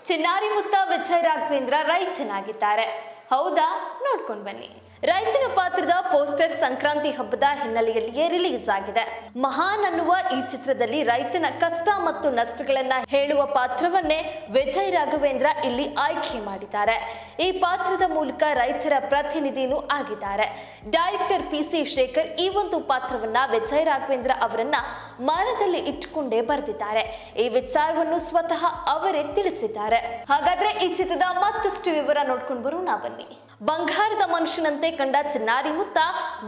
ಚಿನ್ನಾರಿ ಮುತ್ತ ವಿಜಯ್ ರಾಘವೇಂದ್ರ ರೈತನಾಗಿದ್ದಾರೆ. ಹೌದಾ? ನೋಡ್ಕೊಂಡು ಬನ್ನಿ. ರೈತನ ಪಾತ್ರದ ಪೋಸ್ಟರ್ ಸಂಕ್ರಾಂತಿ ಹಬ್ಬದ ಹಿನ್ನೆಲೆಯಲ್ಲಿಯೇ ರಿಲೀಸ್ ಆಗಿದೆ. ಮಹಾನ್ ಅನ್ನುವ ಈ ಚಿತ್ರದಲ್ಲಿ ರೈತನ ಕಷ್ಟ ಮತ್ತು ನಷ್ಟಗಳನ್ನ ಹೇಳುವ ಪಾತ್ರವನ್ನೇ ವಿಜಯ್ ರಾಘವೇಂದ್ರ ಇಲ್ಲಿ ಆಯ್ಕೆ ಮಾಡಿದ್ದಾರೆ. ಈ ಪಾತ್ರದ ಮೂಲಕ ರೈತರ ಪ್ರತಿನಿಧಿನೂ ಆಗಿದ್ದಾರೆ. ಡೈರೆಕ್ಟರ್ PC ಶೇಖರ್ ಈ ಒಂದು ಪಾತ್ರವನ್ನ ವಿಜಯ್ ರಾಘವೇಂದ್ರ ಅವರನ್ನ ಮನದಲ್ಲಿ ಇಟ್ಟುಕೊಂಡೇ ಬರೆದಿದ್ದಾರೆ. ಈ ವಿಚಾರವನ್ನು ಸ್ವತಃ ಅವರೇ ತಿಳಿಸಿದ್ದಾರೆ. ಹಾಗಾದ್ರೆ ಈ ಚಿತ್ರದ ಮತ್ತಷ್ಟು ವಿವರ ನೋಡ್ಕೊಂಡು ಬರೋಣ ಬನ್ನಿ. ಬಂಗಾರದ ಮನುಷ್ಯನಂತೆ ಕಂಡ ಚಿನ್ನಾರಿ ಮುತ್ತ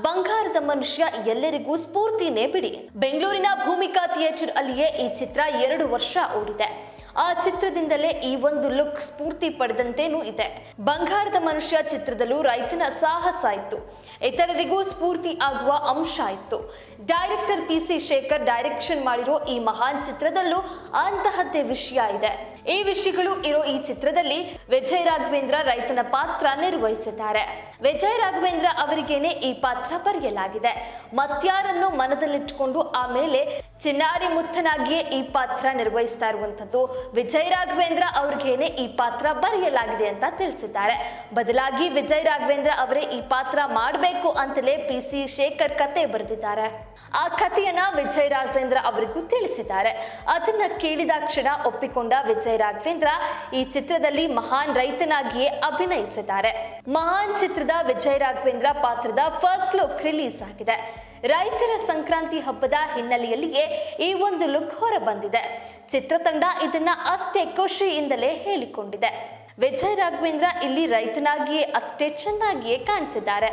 ಬಂಗಾರದ ಮನುಷ್ಯ ಎಲ್ಲರಿಗೂ ಸ್ಫೂರ್ತಿನೇ ಬಿಡಿ. ಬೆಂಗಳೂರಿನ ಭೂಮಿಕಾ ಥಿಯೇಟರ್ ಅಲ್ಲಿಯೇ ಈ ಚಿತ್ರ 2 ವರ್ಷ ಓಡಿದೆ. ಆ ಚಿತ್ರದಿಂದಲೇ ಈ ಒಂದು ಲುಕ್ ಸ್ಫೂರ್ತಿ ಪಡೆದಂತೇನೂ ಇದೆ. ಬಂಗಾರದ ಮನುಷ್ಯ ಚಿತ್ರದಲ್ಲೂ ರೈತನ ಸಾಹಸ ಇತ್ತು, ಇತರರಿಗೂ ಸ್ಫೂರ್ತಿ ಆಗುವ ಅಂಶ ಇತ್ತು. ಡೈರೆಕ್ಟರ್ PC ಶೇಖರ್ ಡೈರೆಕ್ಷನ್ ಮಾಡಿರೋ ಈ ಮಹಾನ್ ಚಿತ್ರದಲ್ಲೂ ಅಂತಹದ್ದೇ ವಿಷಯ ಇದೆ. ಈ ವಿಷಯಗಳು ಇರೋ ಈ ಚಿತ್ರದಲ್ಲಿ ವಿಜಯ್ ರಾಘವೇಂದ್ರ ರೈತನ ಪಾತ್ರ ನಿರ್ವಹಿಸಿದ್ದಾರೆ. ವಿಜಯ್ ರಾಘವೇಂದ್ರ ಅವರಿಗೇನೆ ಈ ಪಾತ್ರ ಬರೆಯಲಾಗಿದೆ. ಮತ್ಯಾರನ್ನು ಮನದಲ್ಲಿಟ್ಟುಕೊಂಡು ಆಮೇಲೆ ಚಿನ್ನಾರಿ ಮುತ್ತನಾಗಿಯೇ ಈ ಪಾತ್ರ ನಿರ್ವಹಿಸ್ತಾ ಇರುವಂತದ್ದು ವಿಜಯ್ ರಾಘವೇಂದ್ರ ಅವ್ರಿಗೇನೆ ಈ ಪಾತ್ರ ಬರೆಯಲಾಗಿದೆ ಅಂತ ತಿಳಿಸಿದ್ದಾರೆ. ಬದಲಾಗಿ ವಿಜಯ್ ರಾಘವೇಂದ್ರ ಅವರೇ ಈ ಪಾತ್ರ ಮಾಡಬೇಕು ಅಂತಲೇ PC ಶೇಖರ್ ಕತೆ ಬರೆದಿದ್ದಾರೆ. ಆ ಕಥೆಯನ್ನ ವಿಜಯ್ ರಾಘವೇಂದ್ರ ಅವರಿಗೂ ತಿಳಿಸಿದ್ದಾರೆ. ಅದನ್ನ ಕೇಳಿದ ಕ್ಷಣ ಒಪ್ಪಿಕೊಂಡ ವಿಜಯ್ ರಾಘವೇಂದ್ರ ಈ ಚಿತ್ರದಲ್ಲಿ ಮಹಾನ್ ರೈತನಾಗಿಯೇ ಅಭಿನಯಿಸಿದ್ದಾರೆ. ಮಹಾನ್ ಚಿತ್ರದ ವಿಜಯ್ ರಾಘವೇಂದ್ರ ಪಾತ್ರದ ಫಸ್ಟ್ ಲುಕ್ ರಿಲೀಸ್ ಆಗಿದೆ. ರೈತರ ಸಂಕ್ರಾಂತಿ ಹಬ್ಬದ ಹಿನ್ನೆಲೆಯಲ್ಲಿಯೇ ಈ ಒಂದು ಲುಕ್ ಹೊರ ಬಂದಿದೆ. ಚಿತ್ರತಂಡ ಇದನ್ನ ಅಷ್ಟೇ ಖುಷಿಯಿಂದಲೇ ಹೇಳಿಕೊಂಡಿದೆ. ವಿಜಯ್ ರಾಘವೇಂದ್ರ ಇಲ್ಲಿ ರೈತನಾಗಿಯೇ ಅಷ್ಟೇ ಚೆನ್ನಾಗಿಯೇ ಕಾಣಿಸಿದ್ದಾರೆ.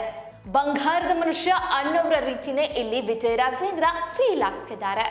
ಬಂಗಾರದ ಮನುಷ್ಯ ಅನ್ನೋರ ರೀತಿನೇ ಇಲ್ಲಿ ವಿಜಯ್ ರಾಘವೇಂದ್ರ ಫೀಲ್ ಆಗ್ತಿದ್ದಾರೆ.